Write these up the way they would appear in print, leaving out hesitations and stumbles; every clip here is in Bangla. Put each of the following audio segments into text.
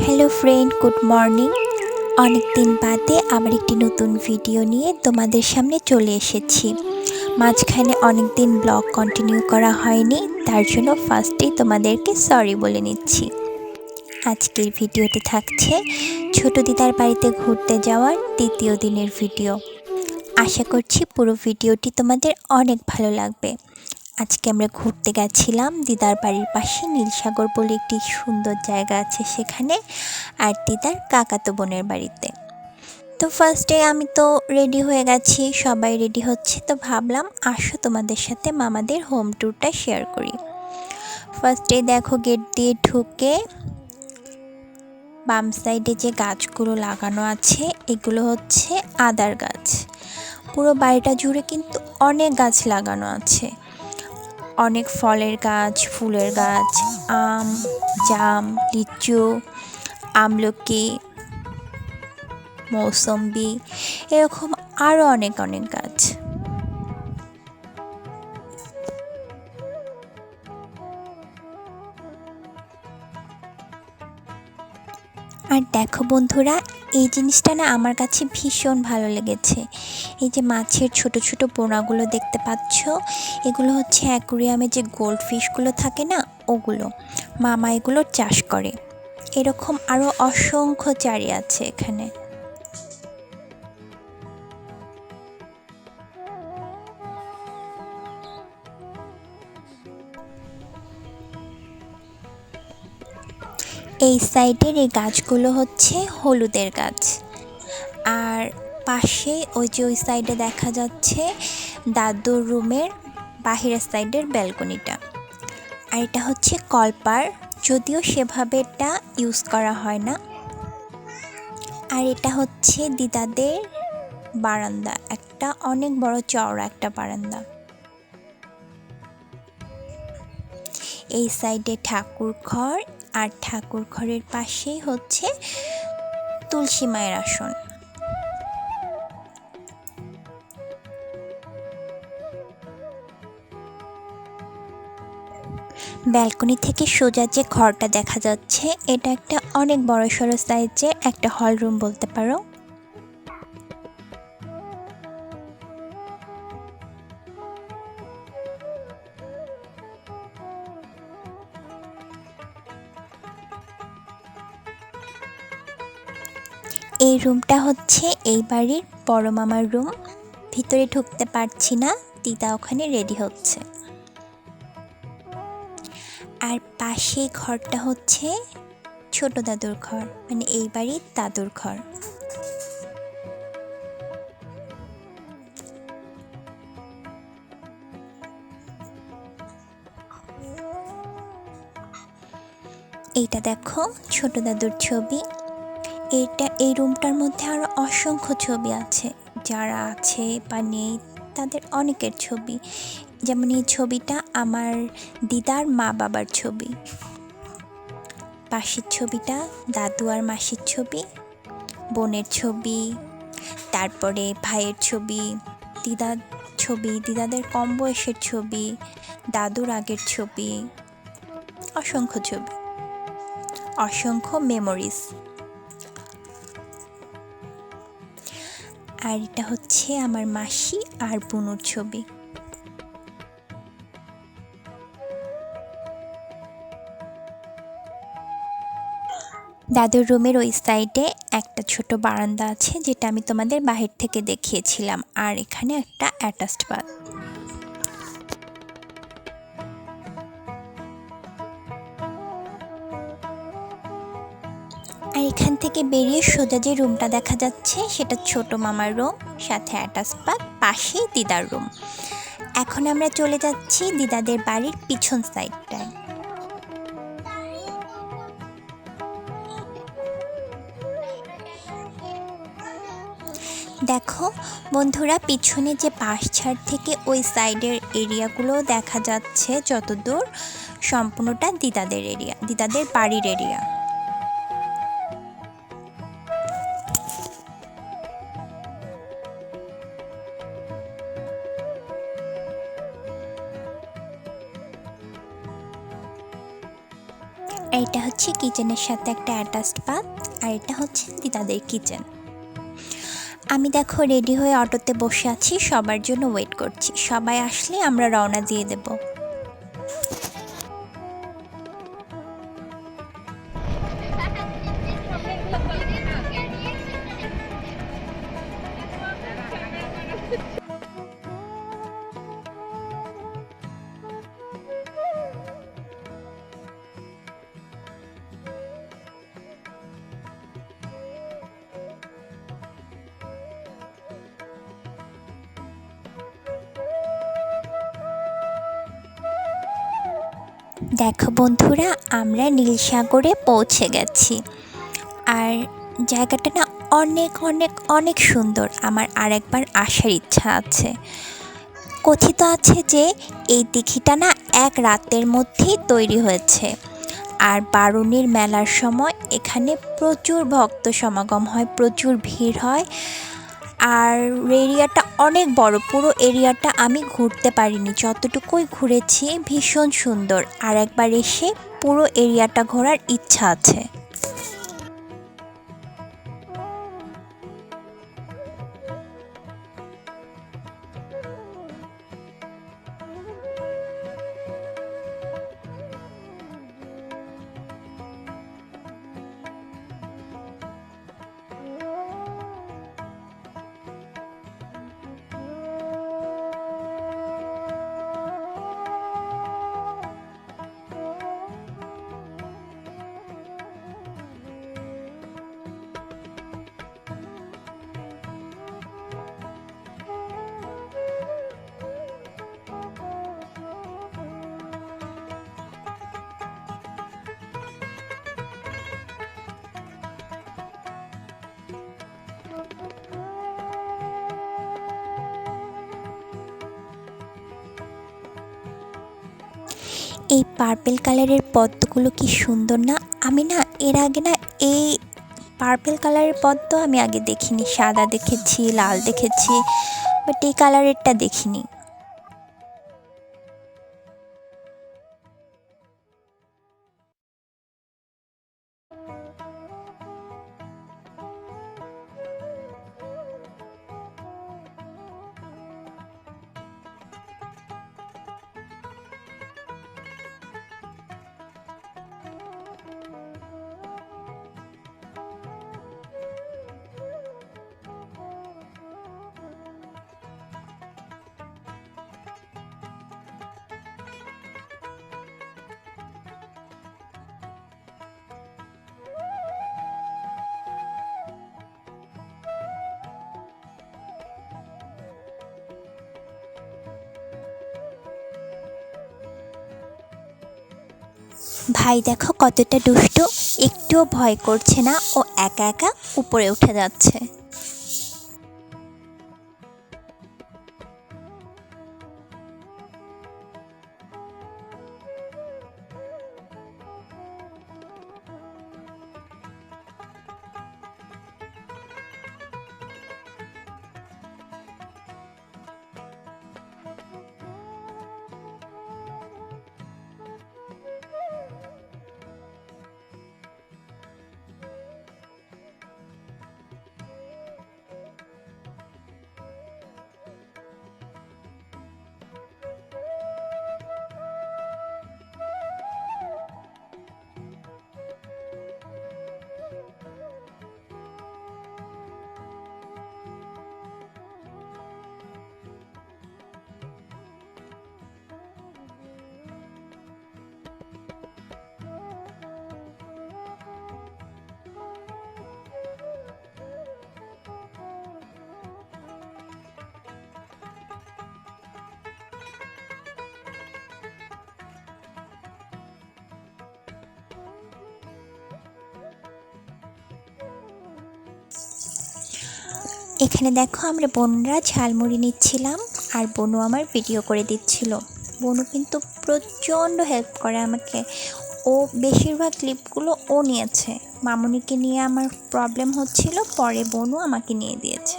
Hello friend, good morning. অনেক দিন বাদে আবার একটি নতুন ভিডিও নিয়ে তোমাদের সামনে চলে এসেছি। মাঝখানে অনেক দিন ব্লগ কন্টিনিউ করা হয়নি, তার জন্য ফার্স্টেই তোমাদেরকে সরি বলে নিচ্ছি। আজকের ভিডিওটি থাকছে ছোট দিদার বাড়িতে ঘুরতে যাওয়ার দ্বিতীয় দিনের ভিডিও। আশা করছি পুরো ভিডিওটি তোমাদের অনেক ভালো লাগবে। আজকে আমরা ঘুরতে গেছিলাম দিদার বাড়ির পাশে নীলসাগর বলে একটি সুন্দর জায়গা আছে সেখানে, আর দিদার কাকাতো বোনের বাড়িতে। তো ফার্স্টে আমি তো রেডি হয়ে গেছি, সবাই রেডি হচ্ছে, তো ভাবলাম আসো তোমাদের সাথে মামাদের হোম ট্যুরটা শেয়ার করি। ফার্স্টে দেখো গেট দিয়ে ঢুকে বাম সাইডে যে গাছগুলো লাগানো আছে এগুলো হচ্ছে আদার গাছ। পুরো বাড়িটা জুড়ে কিন্তু অনেক গাছ লাগানো আছে, অনেক ফলের গাছ, ফুলের গাছ, আম, জাম, লিচু, আমলকি, মৌসম্বি, এরকম আরও অনেক অনেক গাছ। আর দেখো বন্ধুরা, এই জিনিসটা না আমার কাছে ভীষণ ভালো লেগেছে। এই যে মাছের ছোট ছোট পোনাগুলো দেখতে পাচ্ছ, এগুলো হচ্ছে অ্যাকুরিয়ামে যে গোল্ড ফিশগুলো থাকে না, ওগুলো মামা এগুলোর চাষ করে। এরকম আরও অসংখ্য চারি আছে এখানে। এই সাইডের এই গাছগুলো হচ্ছে হলুদের গাছ। আর পাশে ওই যে ওই সাইডে দেখা যাচ্ছে দাদুর রুমের বাহিরের সাইডের ব্যালকনিটা। আর এটা হচ্ছে কলপার, যদিও সেভাবে এটা ইউজ করা হয় না। আর এটা হচ্ছে দিদাদের বারান্দা, একটা অনেক বড় চওড়া একটা বারান্দা। এই সাইডে ঠাকুর ঘর, আর ঠাকুর ঘরের পাশেই হচ্ছে তুলসী মায়ের আসন। ব্যালকনি থেকে সোজা যে ঘরটা দেখা যাচ্ছে, এটা একটা অনেক বড়সড় সাইজের একটা হল রুম বলতে পারো। এই রুমটা হচ্ছে এই বাড়ির বড় মামার রুম। ভিতরে ঢুকতে পারছি না, দিদা ওখানে রেডি হচ্ছে। আর পাশে ঘরটা হচ্ছে ছোট দাদুর ঘর, মানে এই বাড়ির দাদুর ঘর। এইটা দেখো ছোট দাদুর ছবি। এই রুমটার মধ্যে আরো অসংখ্য ছবি আছে, যারা আছে বা নেই তাদের অনেকের ছবি। যেমন এই ছবিটা আমার দিদার মা বাবার ছবি, পাশের ছবিটা দাদু আর মাসির ছবি, বোনের ছবি, তারপরে ভাইয়ের ছবি, দিদার ছবি, দিদাদের কম বয়সের ছবি, দাদুর আগের ছবি, অসংখ্য ছবি, অসংখ্য মেমোরিজ। আর এটা হচ্ছে আমার মাসি আর বুনুর ছবি। দাদুর রুমের ওই সাইডে একটা ছোট বারান্দা আছে, যেটা আমি তোমাদের বাহির থেকে দেখিয়েছিলাম, আর এখানে একটা অ্যাটাচড বাথ। আর এখান থেকে বেরিয়ে সোজা যে রুমটা দেখা যাচ্ছে সেটা ছোট মামার রুম, সাথে অ্যাটাচড বাথ, পাশেই দিদার রুম। এখন আমরা চলে যাচ্ছি দিদাদের বাড়ির পিছন সাইডটায়। দেখো বন্ধুরা, পিছনে যে বাঁশঝাড় থেকে ওই সাইডের এরিয়াগুলো দেখা যাচ্ছে, যতদূর সম্পূর্ণটা দিদাদের এরিয়া, দিদাদের বাড়ির এরিয়া। এইটা হচ্ছে কিচেনের সাথে একটা অ্যাটাচড বাথ, আর এটা হচ্ছে দিদাদের কিচেন। আমি দেখো রেডি হয়ে অটোতে বসে আছি, সবার জন্য ওয়েট করছি। সবাই আসলে আমরা রওনা দিয়ে দেব। দেখো বন্ধুরা, আমরা নীলসাগরে পৌঁছে গেছি। আর জায়গাটা না অনেক অনেক অনেক সুন্দর। আমার আরেকবার আসার ইচ্ছা আছে। কথিত আছে যে এই দিঘিটা না এক রাতের মধ্যেই তৈরি হয়েছে। আর বারুণীর মেলার সময় এখানে প্রচুর ভক্ত সমাগম হয়, প্রচুর ভিড় হয়। আর এরিয়াটা অনেক বড়, পুরো এরিয়াটা আমি ঘুরতে পারিনি, যতটুকুই ঘুরেছি ভীষণ সুন্দর। আর একবার এসে পুরো এরিয়াটা ঘোরার ইচ্ছা আছে। এই পার্পেল কালারের পদ্মগুলো কি সুন্দর না! আমি না এর আগে না এই পার্পেল কালারের পদ্ম আমি আগে দেখিনি। সাদা দেখেছি, লাল দেখেছি, বাট এই কালারেরটা দেখিনি। ভাই দেখো কতটা দুষ্টু, একটুও ভয় করছে না, ও একা একা উপরে উঠে যাচ্ছে। এখানে দেখো আমরা বোনরা ঝালমুড়ি নিচ্ছিলাম, আর বোনু আমার ভিডিও করে দিচ্ছিল। বোনু কিন্তু প্রচণ্ড হেল্প করে আমাকে। ও বেশিরভাগ ক্লিপগুলো ও নিয়েছে। মামুনিকে নিয়ে আমার প্রবলেম হচ্ছিল, পরে বোনু আমাকে নিয়ে দিয়েছে।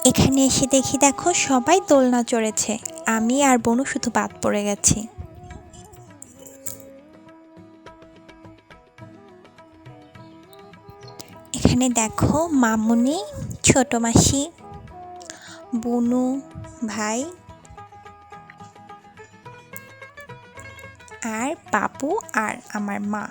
এখানে এসে দেখি দেখো সবাই দোলনা চড়েছে। আমি আর বোনু শুধু বাদ পড়ে গেছি। এখানে দেখো মামুনি, ছোট মাসি, বুনু, ভাই আর বাবু আর আমার মা।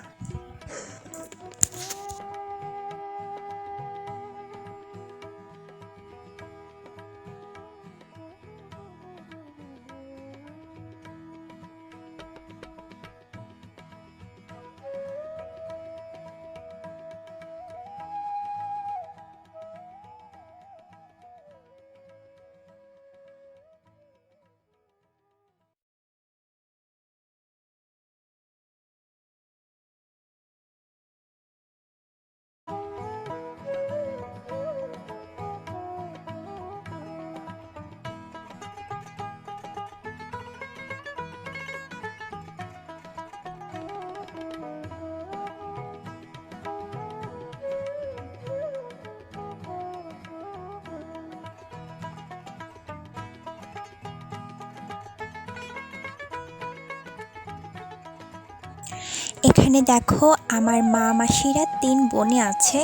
এখানে দেখো আমার মা মাসিরা 3 বোনে আছে।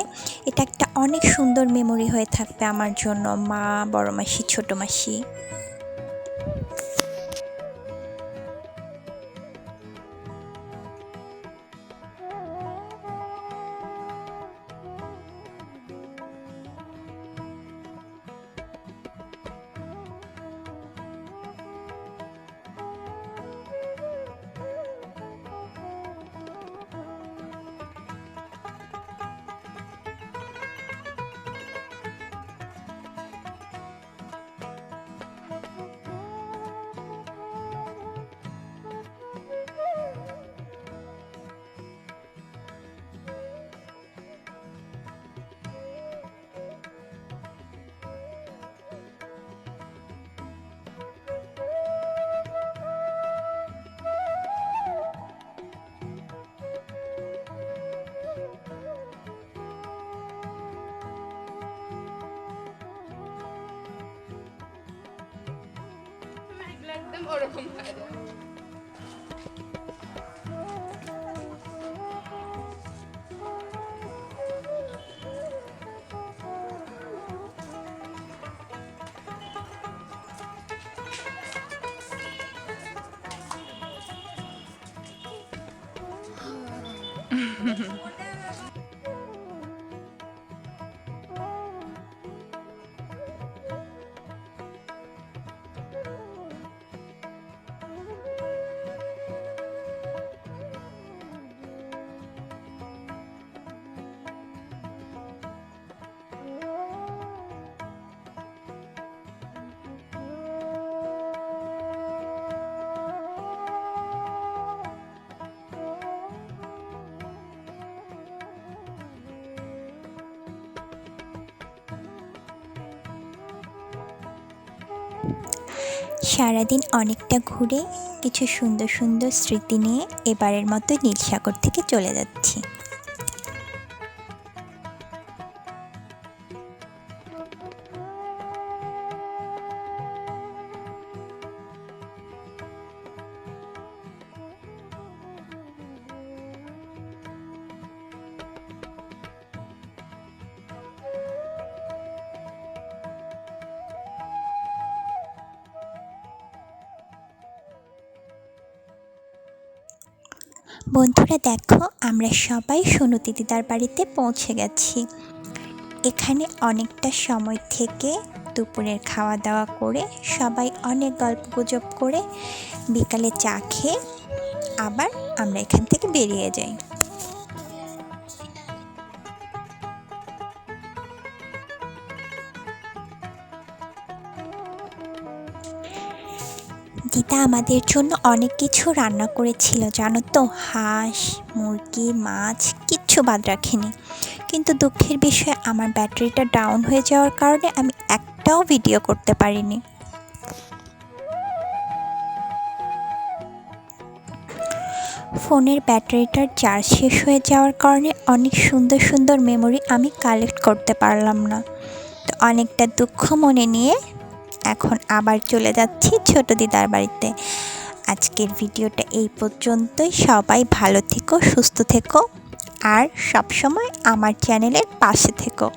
এটা একটা অনেক সুন্দর মেমোরি হয়ে থাকবে আমার জন্য, মা, বড় মাসি, ছোট মাসি। একদম ওরকম হয়ে যায়। সারাদিন অনেকটা ঘুরে কিছু সুন্দর সুন্দর স্মৃতি নিয়ে এবারের মতো নীলসাগর থেকে চলে যাচ্ছি। বন্ধুরা দেখো, আমরা সবাই সোনু দিদিদার বাড়িতে পৌঁছে গেছি। এখানে অনেকটা সময় থেকে দুপুরের খাওয়া দাওয়া করে সবাই অনেক গল্পগুজব করে বিকালে চা খেয়ে আবার আমরা এখান থেকে বেরিয়ে যাই। দিদা আমাদের জন্য অনেক কিছু রান্না করেছিল জানো তো, হাঁস, মুরগি, মাছ কিচ্ছু বাদ রাখিনি। কিন্তু দুঃখের বিষয় আমার ব্যাটারিটা ডাউন হয়ে যাওয়ার কারণে আমি একটাও ভিডিও করতে পারিনি। ফোনের ব্যাটারিটার চার্জ শেষ হয়ে যাওয়ার কারণে অনেক সুন্দর সুন্দর মেমোরি আমি কালেক্ট করতে পারলাম না। তো অনেকটা দুঃখ মনে নিয়ে এখন আবার চলে যাচ্ছি ছোট দিদার বাড়িতে। আজকের ভিডিওটা এই পর্যন্তই। সবাই ভালো থেকো, সুস্থ থেকো আর সবসময় আমার চ্যানেলের পাশে থেকো।